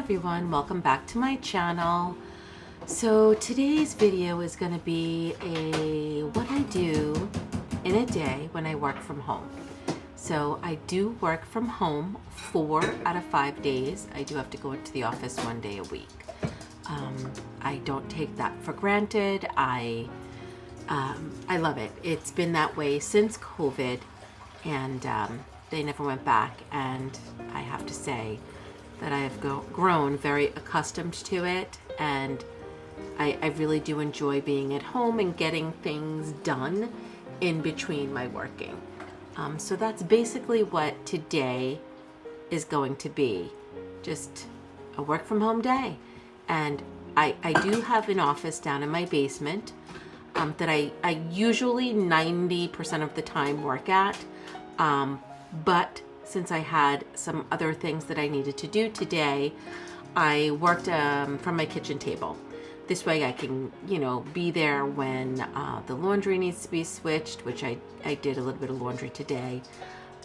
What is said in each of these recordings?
everyone, welcome back to my channel. So today's video is going to be what I do in a day when I work from home. So I do work from home 4 out of 5 days. I do have to go into the office 1 day a week. I don't take that for granted. I love it. It's been that way since COVID, and they never went back, and I have to say that I have grown very accustomed to it, and I really do enjoy being at home and getting things done in between my working. So that's basically what today is going to be, just a work from home day. And I do have an office down in my basement that I usually 90% of the time work at, but since I had some other things that I needed to do today, I worked from my kitchen table. This way I can, be there when the laundry needs to be switched, which I did a little bit of laundry today.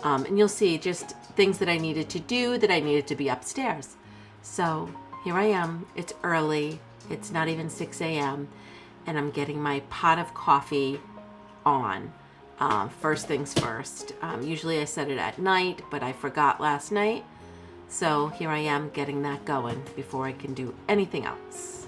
And you'll see just things that I needed to do, that I needed to be upstairs. So here I am. It's early. It's not even 6 a.m. and I'm getting my pot of coffee on. First things first. Usually I set it at night, but I forgot last night. So here I am getting that going before I can do anything else.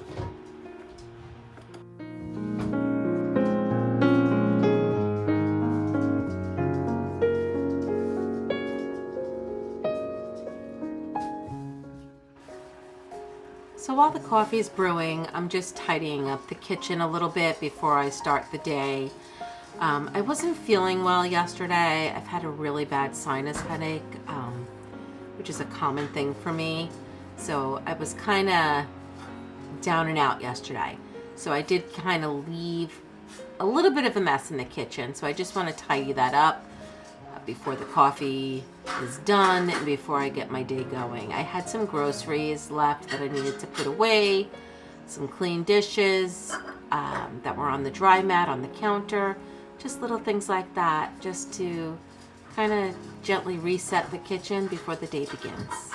So while the coffee is brewing, I'm just tidying up the kitchen a little bit before I start the day. I wasn't feeling well yesterday. I've had a really bad sinus headache, which is a common thing for me. So I was kind of down and out yesterday. So I did kind of leave a little bit of a mess in the kitchen. So I just want to tidy that up before the coffee is done and before I get my day going. I had some groceries left that I needed to put away, some clean dishes that were on the dry mat on the counter. Just little things like that, just to kind of gently reset the kitchen before the day begins.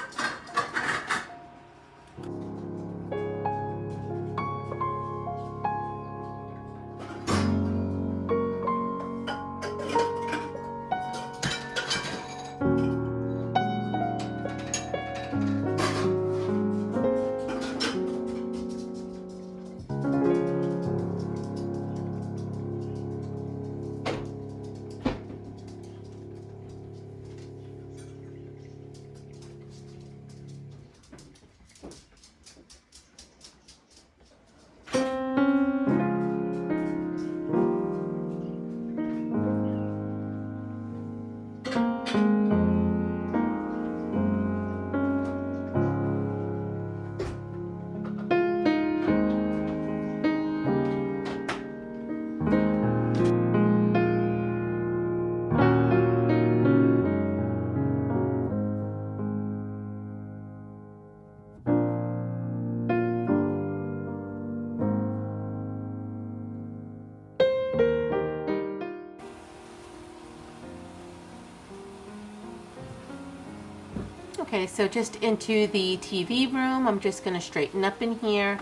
Okay, so just into the TV room, I'm just going to straighten up in here,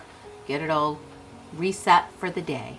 get it all reset for the day.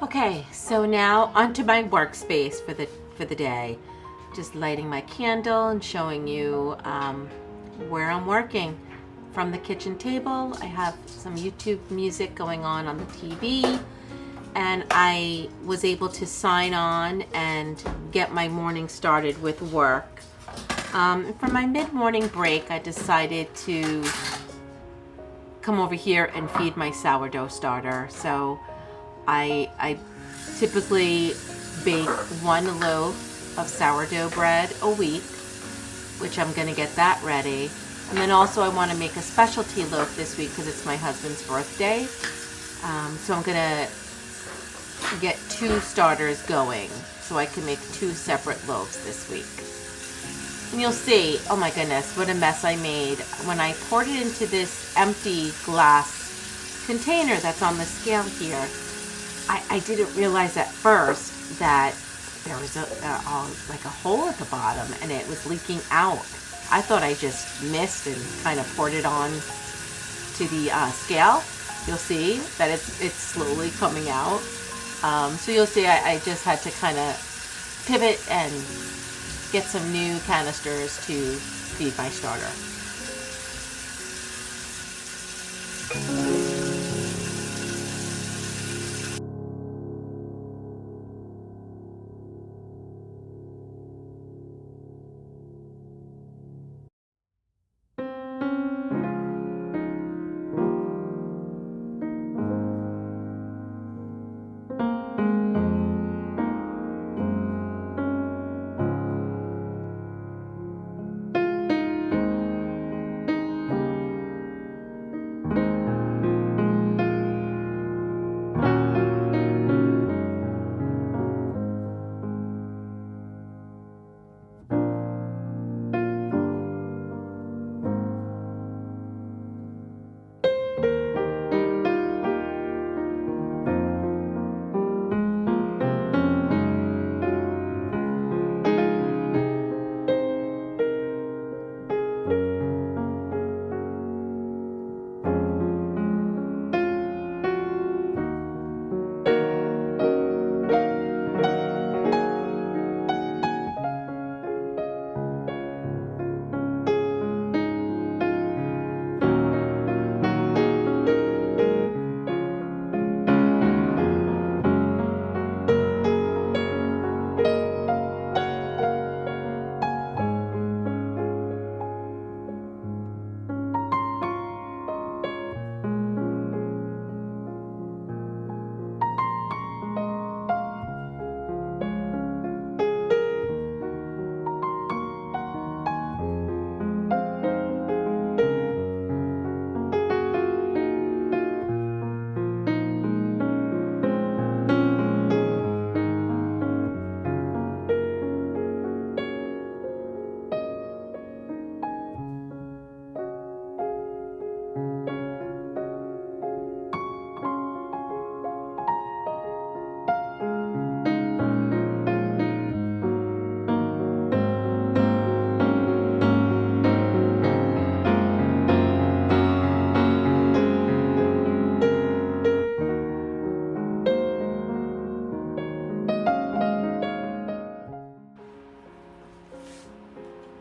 Okay, so now onto my workspace for the day. Just lighting my candle and showing you where I'm working. From the kitchen table, I have some YouTube music going on the TV, and I was able to sign on and get my morning started with work. For my mid-morning break, I decided to come over here and feed my sourdough starter. So I typically bake one loaf of sourdough bread a week, which I'm going to get that ready. And then also I want to make a specialty loaf this week because it's my husband's birthday. So I'm going to get 2 starters going so I can make 2 separate loaves this week. And you'll see, oh my goodness, what a mess I made when I poured it into this empty glass container that's on the scale here. I didn't realize at first that there was like a hole at the bottom and it was leaking out. I thought I just missed and kind of poured it on to the scale. You'll see that it's slowly coming out. So you'll see I just had to kind of pivot and get some new canisters to feed my starter.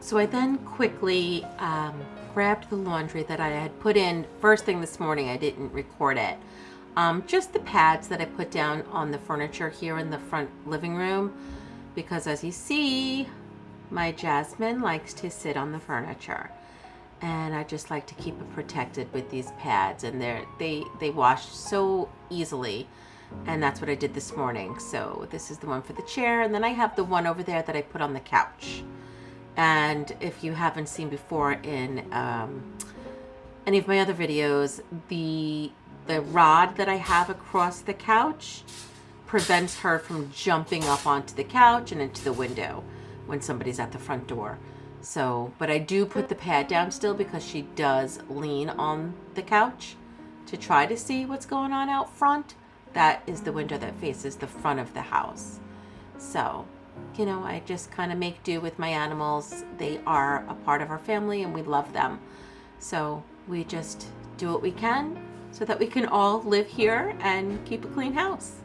So I then quickly grabbed the laundry that I had put in first thing this morning. I didn't record it. Just the pads that I put down on the furniture here in the front living room, because as you see, my Jasmine likes to sit on the furniture, and I just like to keep it protected with these pads, and they wash so easily, and that's what I did this morning. So this is the one for the chair, and then I have the one over there that I put on the couch. And if you haven't seen before in any of my other videos, the rod that I have across the couch prevents her from jumping up onto the couch and into the window when somebody's at the front door. So, but I do put the pad down still because she does lean on the couch to try to see what's going on out front. That is the window that faces the front of the house. So, you know, I just kind of make do with my animals. They are a part of our family and we love them. So we just do what we can so that we can all live here and keep a clean house.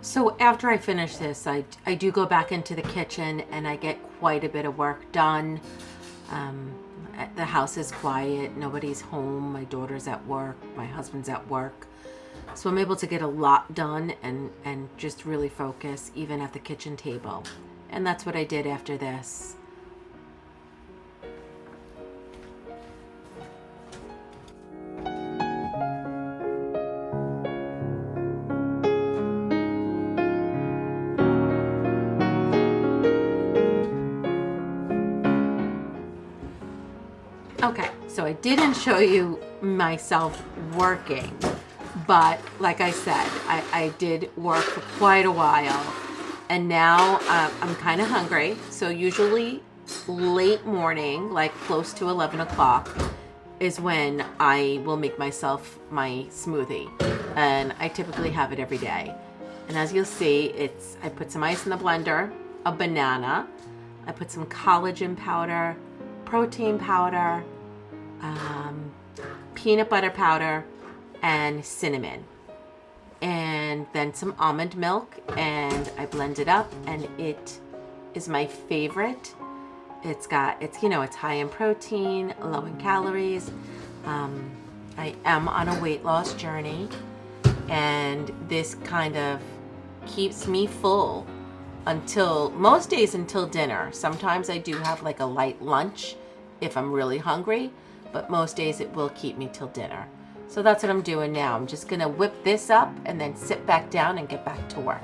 So after I finish this, I do go back into the kitchen and I get quite a bit of work done. The house is quiet, nobody's home, my daughter's at work, my husband's at work. So I'm able to get a lot done and just really focus even at the kitchen table. And that's what I did after this. Okay, so I didn't show you myself working, but like I said, I did work for quite a while, and now I'm kind of hungry. So usually late morning, like close to 11 o'clock, is when I will make myself my smoothie, and I typically have it every day. And as you'll see, I put some ice in the blender, a banana, I put some collagen powder, protein powder, um, peanut butter powder, and cinnamon, and then some almond milk, and I blend it up, and it is my favorite. It's high in protein, low in calories. I am on a weight loss journey, and this kind of keeps me full until most days until dinner. Sometimes I do have like a light lunch if I'm really hungry, but most days it will keep me till dinner. So that's what I'm doing now. I'm just gonna whip this up and then sit back down and get back to work.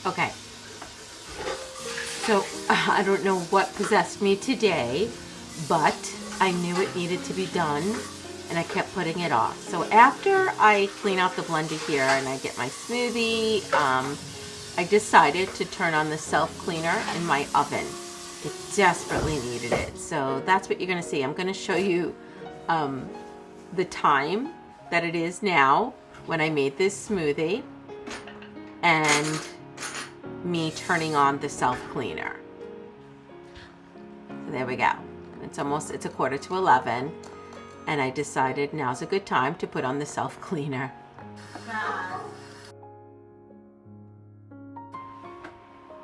Okay, so I don't know what possessed me today, but I knew it needed to be done, and I kept putting it off. So after I clean out the blender here and I get my smoothie, I decided to turn on the self-cleaner in my oven. It desperately needed it. So that's what you're gonna see. I'm gonna show you the time that it is now when I made this smoothie, and me turning on the self-cleaner. So there we go. It's a quarter to 11, and I decided now's a good time to put on the self-cleaner.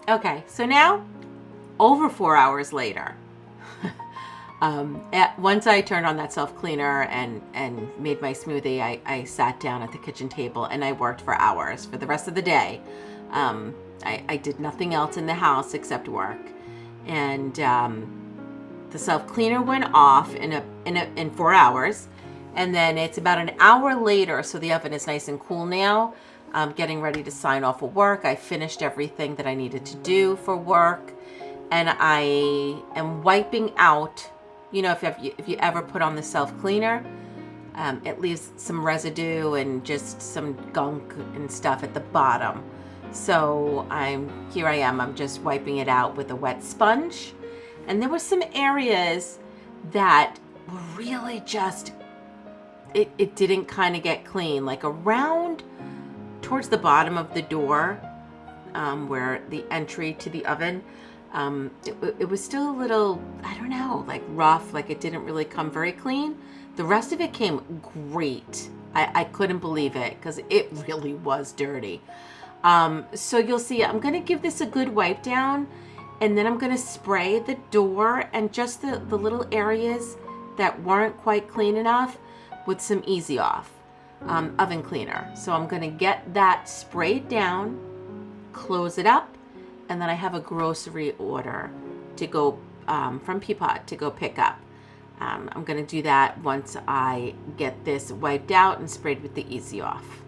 Okay, so now over 4 hours later, once I turned on that self-cleaner and made my smoothie, I sat down at the kitchen table and I worked for hours for the rest of the day. I did nothing else in the house except work, and the self-cleaner went off in 4 hours, and then it's about an hour later, so the oven is nice and cool now. I'm getting ready to sign off of work. I finished everything that I needed to do for work, and I am wiping out. You know, if you ever put on the self-cleaner, it leaves some residue and just some gunk and stuff at the bottom. So here I am, I'm just wiping it out with a wet sponge. And there were some areas that were really just, it didn't kind of get clean, like around towards the bottom of the door, where the entry to the oven, it was still a little, I don't know, like rough, like it didn't really come very clean. The rest of it came great. I couldn't believe it because it really was dirty. So you'll see, I'm going to give this a good wipe down, and then I'm going to spray the door and just the little areas that weren't quite clean enough with some Easy Off oven cleaner. So I'm going to get that sprayed down, close it up, and then I have a grocery order to go from Peapod to go pick up. I'm going to do that once I get this wiped out and sprayed with the Easy Off.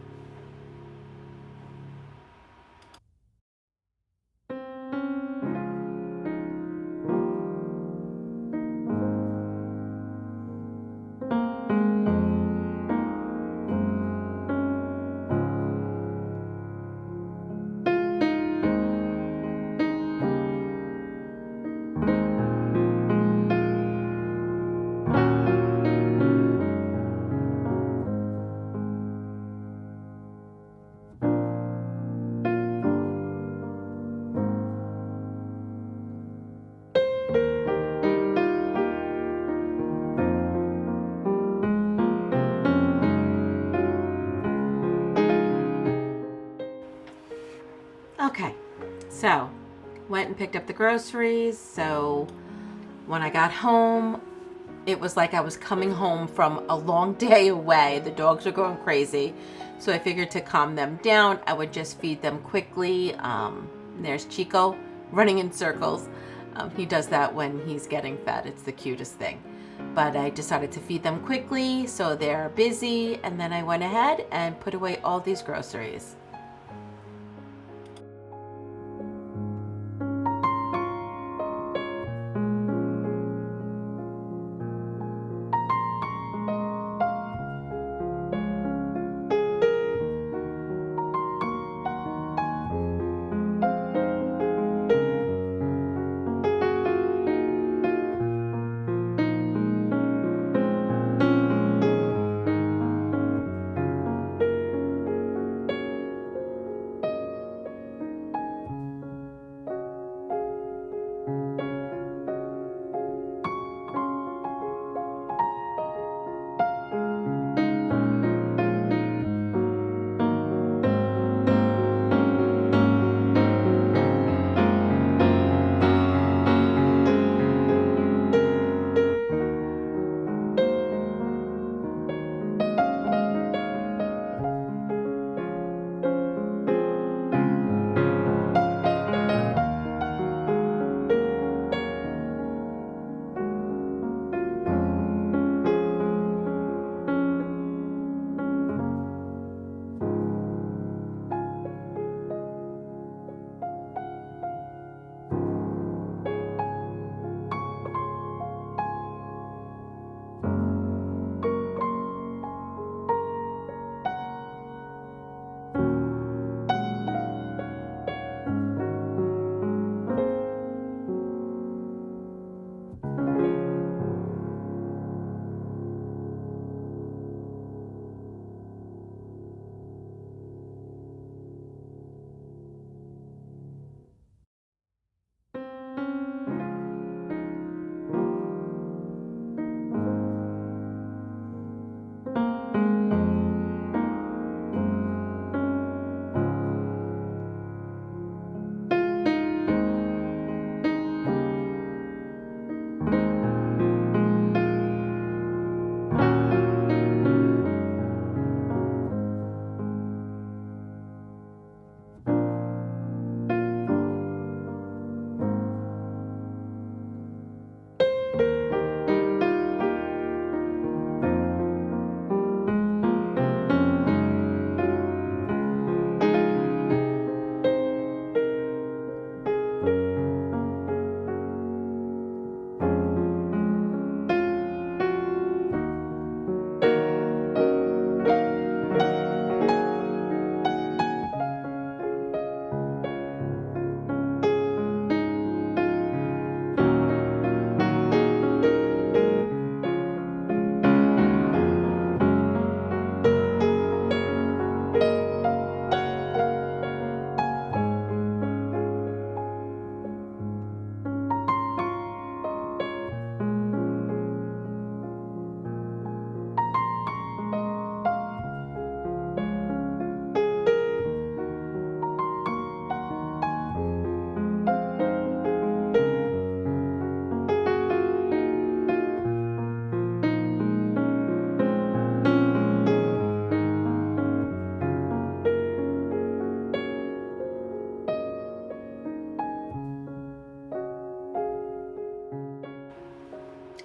So, went and picked up the groceries. So, when I got home, it was like I was coming home from a long day away. The dogs were going crazy. So I figured to calm them down, I would just feed them quickly. There's Chico running in circles. He does that when he's getting fed. It's the cutest thing. But I decided to feed them quickly so they're busy. And then I went ahead and put away all these groceries.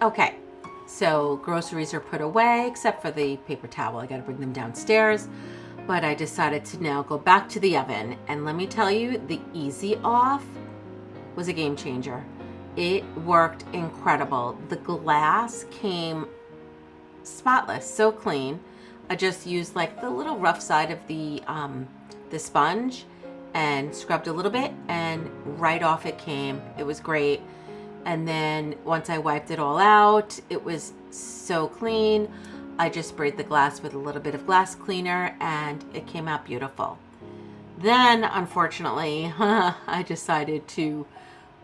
Okay, so groceries are put away except for the paper towel. I gotta bring them downstairs. But I decided to now go back to the oven. And let me tell you, the easy off was a game changer. It worked incredible. The glass came spotless, so clean. I just used like the little rough side of the sponge and scrubbed a little bit, and right off it came. It was great. And then once I wiped it all out, it was so clean. I just sprayed the glass with a little bit of glass cleaner and it came out beautiful. Then, unfortunately, I decided to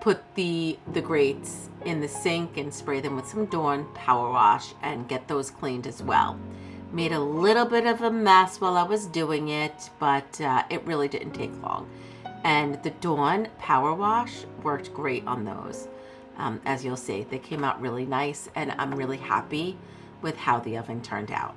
put the grates in the sink and spray them with some Dawn power wash and get those cleaned as well. Made a little bit of a mess while I was doing it, but it really didn't take long. And the Dawn Power Wash worked great on those. As you'll see, they came out really nice, and I'm really happy with how the oven turned out.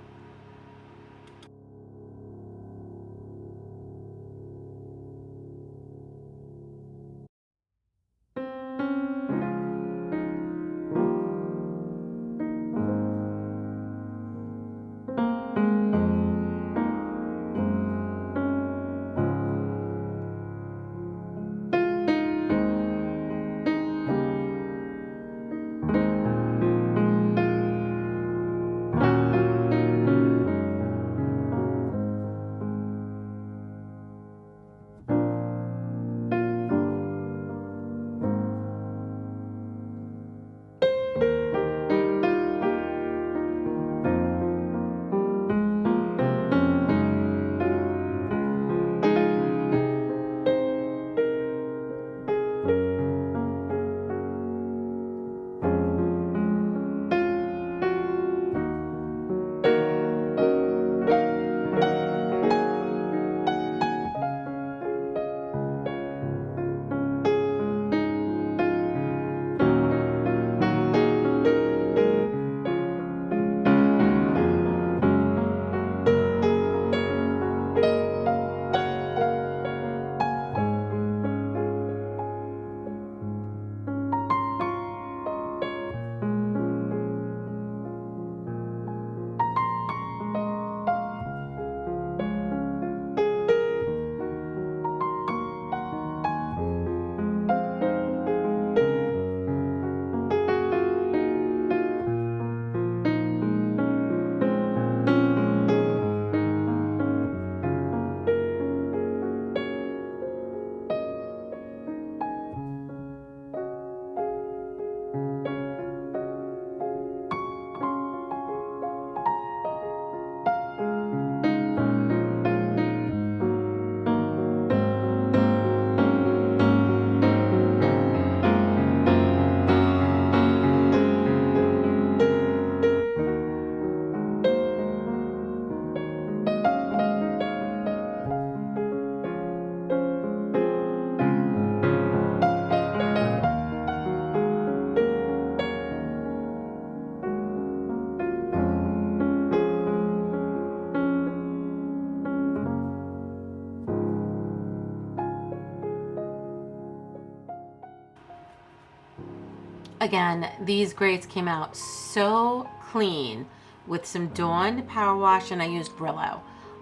Again, these grates came out so clean with some Dawn Power Wash, and I used Brillo.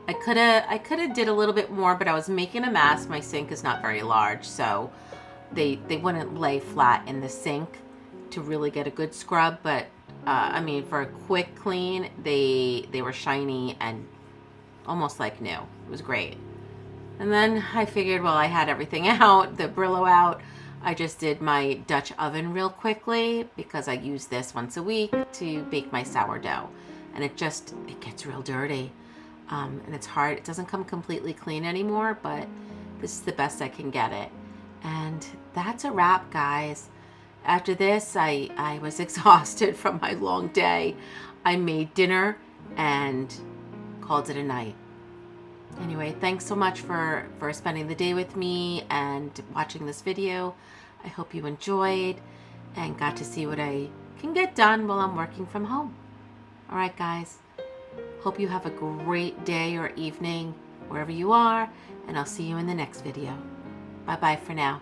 I coulda did a little bit more, but I was making a mess. My sink is not very large, so they wouldn't lay flat in the sink to really get a good scrub. But I mean, for a quick clean, they were shiny and almost like new. It was great. And then I figured, well, I had everything out, the Brillo out. I just did my Dutch oven real quickly because I use this once a week to bake my sourdough. And it gets real dirty. And it's hard. It doesn't come completely clean anymore, but this is the best I can get it. And that's a wrap, guys. After this, I was exhausted from my long day. I made dinner and called it a night. Anyway, thanks so much for spending the day with me and watching this video. I hope you enjoyed and got to see what I can get done while I'm working from home. All right, guys. Hope you have a great day or evening wherever you are, and I'll see you in the next video. Bye-bye for now.